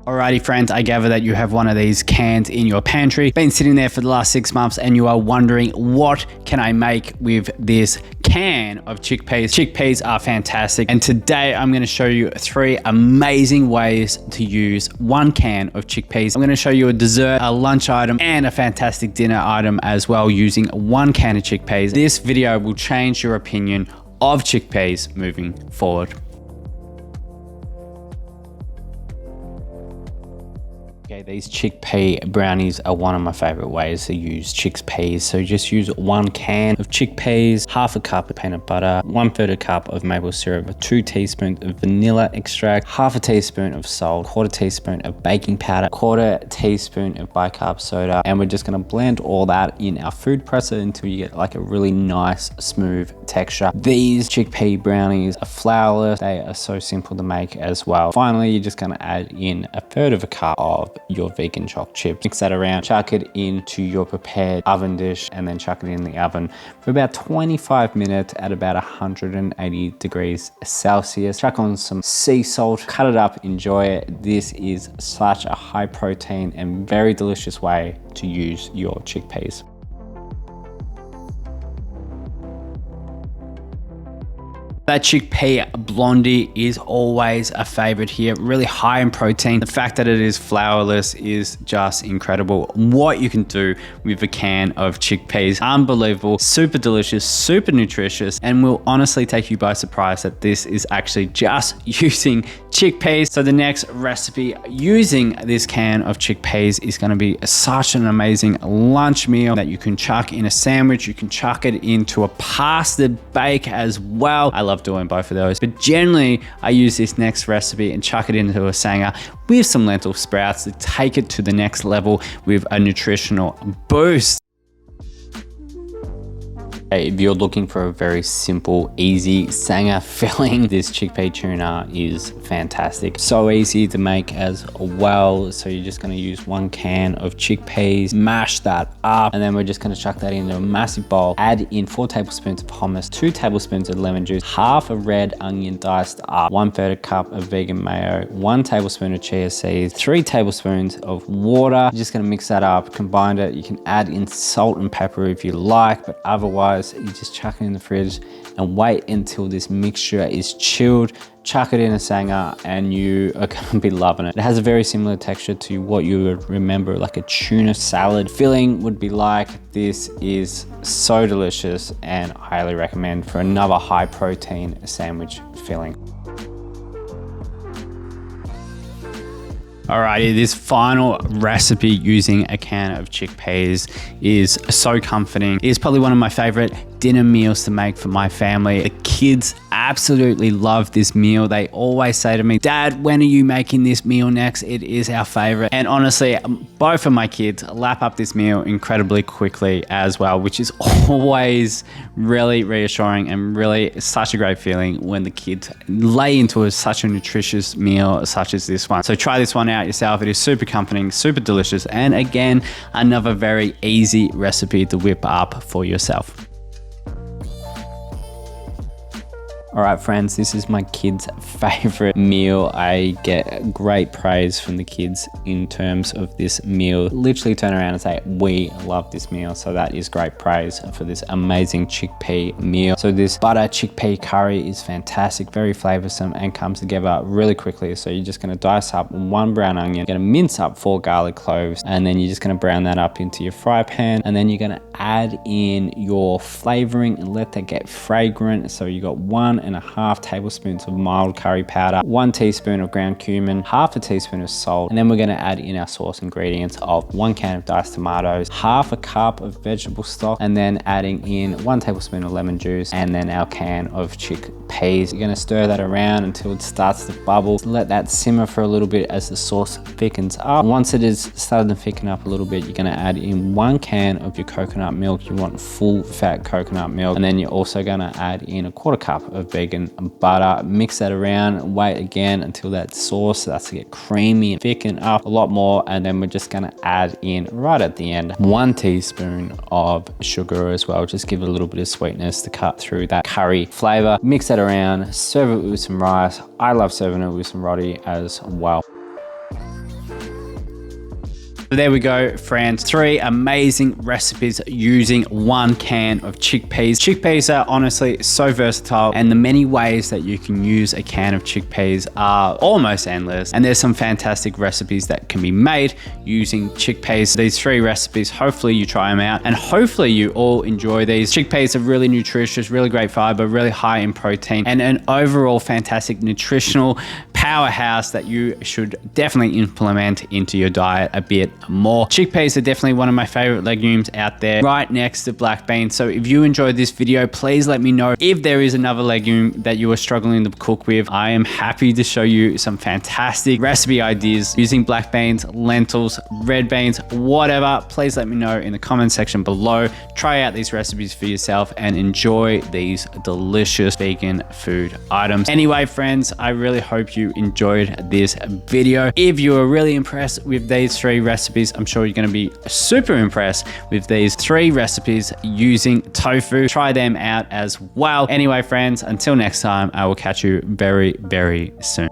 Alrighty friends, I gather that you have one of these cans in your pantry, been sitting there for the last 6 months and you are wondering, what can I make with this can of chickpeas? Chickpeas are fantastic, and today I'm going to show you 3 amazing ways to use 1 can of chickpeas. I'm going to show you a dessert, a lunch item, and a fantastic dinner item as well using 1 can of chickpeas. This video will change your opinion of chickpeas moving forward. Okay, these chickpea brownies are one of my favorite ways to use chickpeas. So just use 1 can of chickpeas, half a cup of peanut butter, 1/3 cup of maple syrup, 2 teaspoons of vanilla extract, half a teaspoon of salt, 1/4 teaspoon of baking powder, 1/4 teaspoon of bi-carb soda, and we're just gonna blend all that in our food presser until you get like a really nice, smooth texture. These chickpea brownies are flourless. They are so simple to make as well. Finally, you're just gonna add in 1/3 cup of your vegan choc chips. Mix that around, chuck it into your prepared oven dish, and then chuck it in the oven for about 25 minutes at about 180 degrees Celsius. Chuck on some sea salt, cut it up, enjoy it. This is such a high protein and very delicious way to use your chickpeas. That chickpea blondie is always a favorite here, really high in protein. The fact that it is flourless is just incredible. What you can do with a can of chickpeas, unbelievable, super delicious, super nutritious, and will honestly take you by surprise that this is actually just using chickpeas. So the next recipe using this can of chickpeas is going to be such an amazing lunch meal that you can chuck in a sandwich. You can chuck it into a pasta bake as well. I love doing both of those, but generally I use this next recipe and chuck it into a sanger with some lentil sprouts to take it to the next level with a nutritional boost. If you're looking for a very simple, easy sanger filling, this chickpea tuna is fantastic. So easy to make as well. So you're just going to use 1 can of chickpeas, mash that up, and then we're just going to chuck that into a massive bowl. Add in 4 tablespoons of hummus, 2 tablespoons of lemon juice, half a red onion diced up, 1/3 cup of vegan mayo, 1 tablespoon of chia seeds, 3 tablespoons of water. You're just going to mix that up, combine it. You can add in salt and pepper if you like, but otherwise you just chuck it in the fridge and wait until this mixture is chilled. Chuck it in a sanger and you are going to be loving it. It has a very similar texture to what you would remember like a tuna salad filling would be like. This is so delicious and highly recommend for another high protein sandwich filling. Alrighty, this final recipe using a can of chickpeas is so comforting. It's probably one of my favorite dinner meals to make for my family. The kids absolutely love this meal. They always say to me, "Dad, when are you making this meal next? It is our favorite." And honestly, both of my kids lap up this meal incredibly quickly as well, which is always really reassuring and really such a great feeling when the kids lay into such a nutritious meal such as this one. So try this one out yourself. It is super comforting, super delicious, and again, another very easy recipe to whip up for yourself. All right, friends, this is my kids' favorite meal. I get great praise from the kids in terms of this meal. Literally turn around and say, "We love this meal." So that is great praise for this amazing chickpea meal. So this butter chickpea curry is fantastic, very flavorsome, and comes together really quickly. So you're just gonna dice up 1 brown onion, you're gonna mince up 4 garlic cloves, and then you're just gonna brown that up into your fry pan. And then you're gonna add in your flavoring and let that get fragrant. So you got 1.5 tablespoons of mild curry powder, 1 teaspoon of ground cumin, half a teaspoon of salt, and then we're going to add in our sauce ingredients of 1 can of diced tomatoes, half a cup of vegetable stock, and then adding in 1 tablespoon of lemon juice, and then our can of chickpeas. You're going to stir that around until it starts to bubble. Let that simmer for a little bit as the sauce thickens up. Once it is starting to thicken up a little bit, you're going to add in 1 can of your coconut milk. You want full fat coconut milk, and then you're also going to add in 1/4 cup of vegan butter. Mix that around, wait again until that sauce starts to get creamy and thicken up a lot more, and then we're just going to add in right at the end 1 teaspoon of sugar as well. Just give it a little bit of sweetness to cut through that curry flavor. Mix that around, serve it with some rice. I love serving it with some roti as well. So there we go, friends. 3 amazing recipes using 1 can of chickpeas. Chickpeas are honestly so versatile, and the many ways that you can use a can of chickpeas are almost endless. And there's some fantastic recipes that can be made using chickpeas. These 3 recipes, hopefully you try them out, and hopefully you all enjoy these. Chickpeas are really nutritious, really great fiber, really high in protein, and an overall fantastic nutritional powerhouse that you should definitely implement into your diet a bit more. Chickpeas are definitely one of my favorite legumes out there, right next to black beans. So if you enjoyed this video, please let me know if there is another legume that you are struggling to cook with. I am happy to show you some fantastic recipe ideas using black beans, lentils, red beans, whatever. Please let me know in the comment section below. Try out these recipes for yourself and enjoy these delicious vegan food items. Anyway, friends, I really hope you enjoyed this video. If you were really impressed with these 3 recipes, I'm sure you're going to be super impressed with these 3 recipes using tofu. Try them out as well. Anyway, friends, until next time, I will catch you very, very soon.